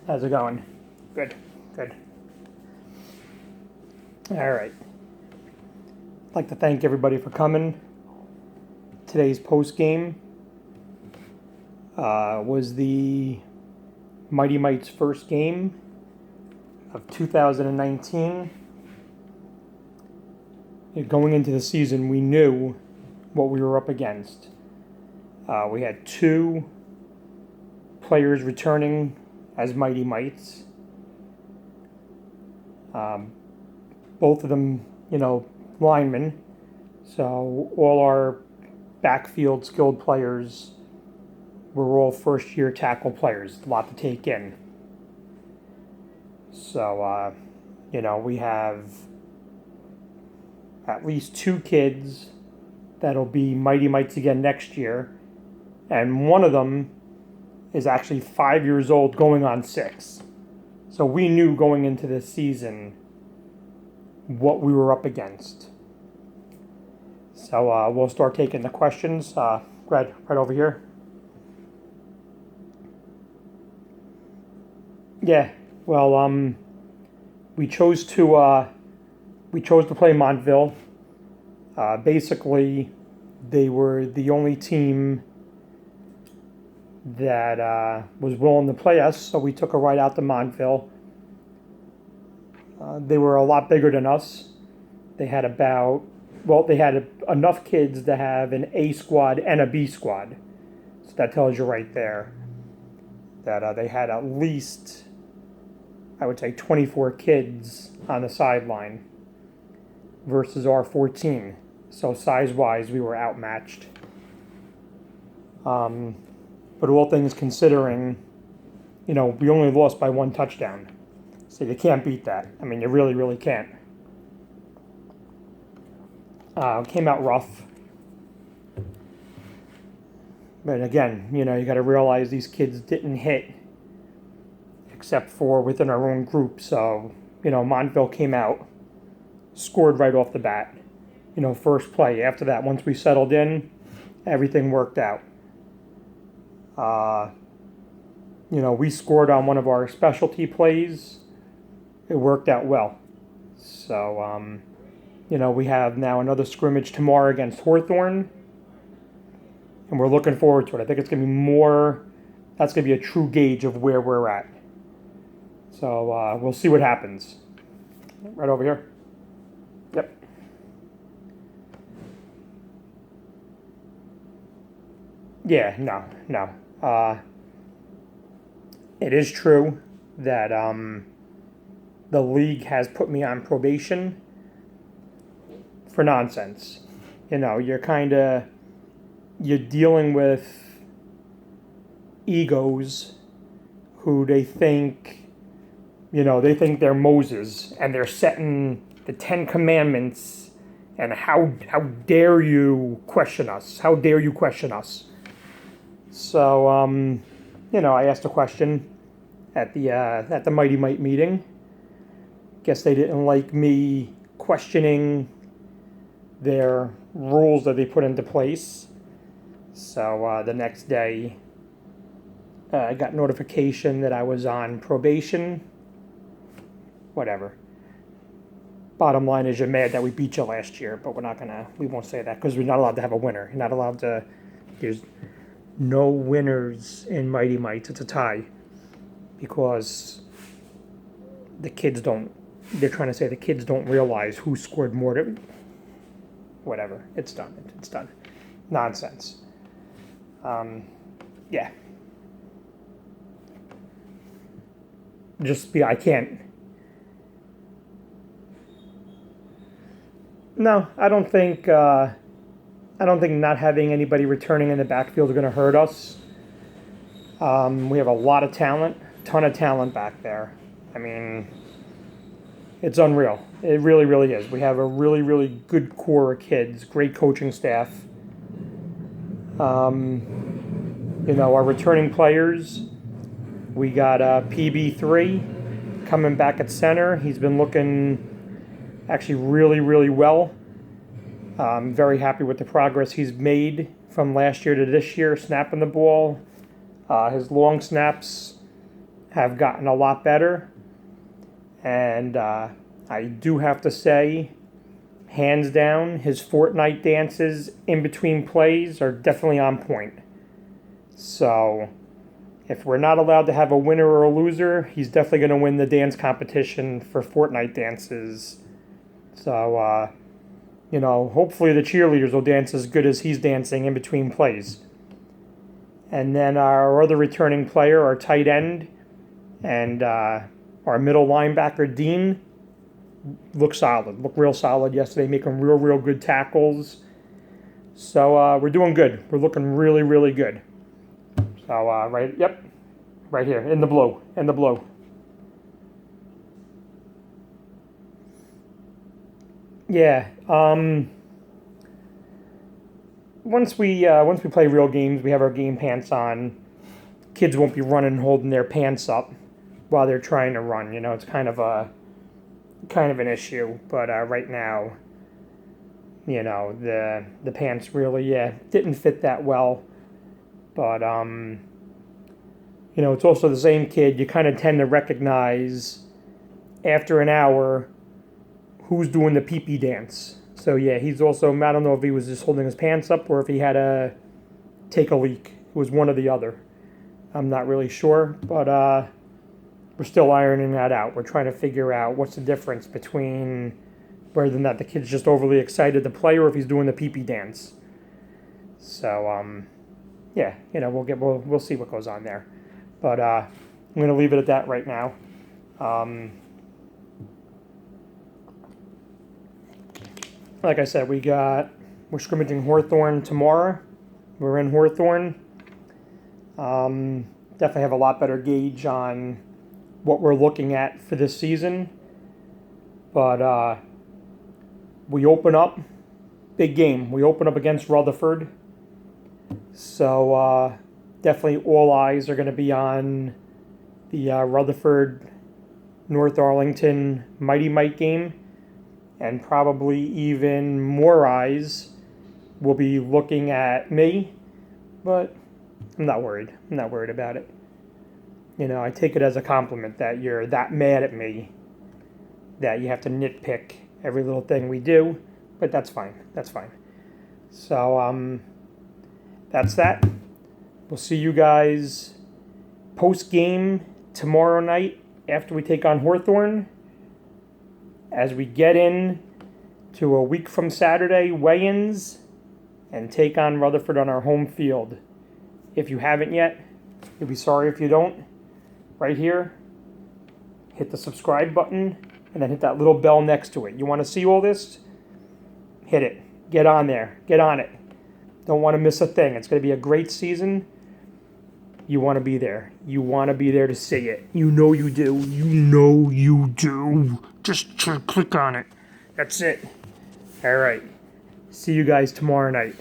How's it going? Good, good. All right. I'd like to thank everybody for coming. Today's post game was the Mighty Mite's first game of 2019. Going into the season, we knew what we were up against. We had two players returning as Mighty Mites. Both of them, linemen. So all our backfield skilled players were all first-year tackle players. A lot to take in. So, we have at least two kids that'll be Mighty Mites again next year. And one of them is actually 5 years old going on 6. So we knew going into this season what we were up against. So we'll start taking the questions. Right over here. Yeah, well, we chose to play Montville. Basically, they were the only team that was willing to play us, so we took a ride out to Montville. They were a lot bigger than us. They had enough kids to have an A squad and a B squad. So that tells you right there that they had at least, I would say, 24 kids on the sideline versus our 14. So size-wise, we were outmatched. But all things considering, we only lost by 1 touchdown. So you can't beat that. I mean, you really, really can't. Came out rough. But again, you got to realize these kids didn't hit except for within our own group. So, Montville came out, scored right off the bat. First play. After that, once we settled in, everything worked out. We scored on one of our specialty plays. It worked out well. So, we have now another scrimmage tomorrow against Hawthorne. And we're looking forward to it. I think it's going to be that's going to be a true gauge of where we're at. So, we'll see what happens. Right over here. Yep. Yeah, no. It is true that the league has put me on probation for nonsense. You're dealing with egos who they think they're Moses and they're setting the 10 Commandments, and how dare you question us? How dare you question us? So, I asked a question at the Mighty Mite meeting. Guess they didn't like me questioning their rules that they put into place. So the next day, I got notification that I was on probation. Whatever. Bottom line is, you're mad that we beat you last year, but we won't say that because we're not allowed to have a winner. You're not allowed to. There's no winners in Mighty Mites. It's a tie because the kids don't. They're trying to say the kids don't realize who scored more. Whatever. It's done. It's done. Nonsense. Yeah. I can't. No, I don't think not having anybody returning in the backfield is going to hurt us. We have a lot of talent, ton of talent back there. I mean, it's unreal. It really, really is. We have a really, really good core of kids, great coaching staff. Our returning players, we got PB3 coming back at center. He's been looking actually really, really well. I'm very happy with the progress he's made from last year to this year, snapping the ball. His long snaps have gotten a lot better. And I do have to say, hands down, his Fortnite dances in between plays are definitely on point. So if we're not allowed to have a winner or a loser, he's definitely going to win the dance competition for Fortnite dances. So, hopefully the cheerleaders will dance as good as he's dancing in between plays. And then our other returning player, our tight end, and our middle linebacker, Dean, looked real solid yesterday, making real good tackles. So we're doing good. We're looking really, really good. So, right here, in the blue. Yeah. Once we play real games, we have our game pants on. Kids won't be running and holding their pants up while they're trying to run. It's kind of an issue. But right now, the pants really didn't fit that well. But it's also the same kid. You kind of tend to recognize after an hour who's doing the pee-pee dance. So he's also, I don't know if he was just holding his pants up or if he had to take a leak. It was one or the other. I'm not really sure, but we're still ironing that out. We're trying to figure out what's the difference between whether or not the kid's just overly excited to play or if he's doing the pee-pee dance. So, we'll see what goes on there. But I'm going to leave it at that right now. Like I said, we're scrimmaging Hawthorne tomorrow. We're in Hawthorne. Definitely have a lot better gauge on what we're looking at for this season. But we open up, big game. We open up against Rutherford. So definitely all eyes are going to be on the Rutherford North Arlington Mite game. And probably even more eyes will be looking at me. But I'm not worried. I'm not worried about it. I take it as a compliment that you're that mad at me that you have to nitpick every little thing we do. But that's fine. That's fine. So, that's that. We'll see you guys post-game tomorrow night after we take on Hawthorne. As we get in to a week from Saturday weigh-ins and take on Rutherford on our home field. If you haven't yet, you'll be sorry if you don't. Right here, hit the subscribe button and then hit that little bell next to it. You want to see all this? Hit it. Get on there. Get on it. Don't want to miss a thing. It's going to be a great season. You want to be there. You want to be there to see it. You know you do. You know you do. Just click on it. That's it. All right. See you guys tomorrow night.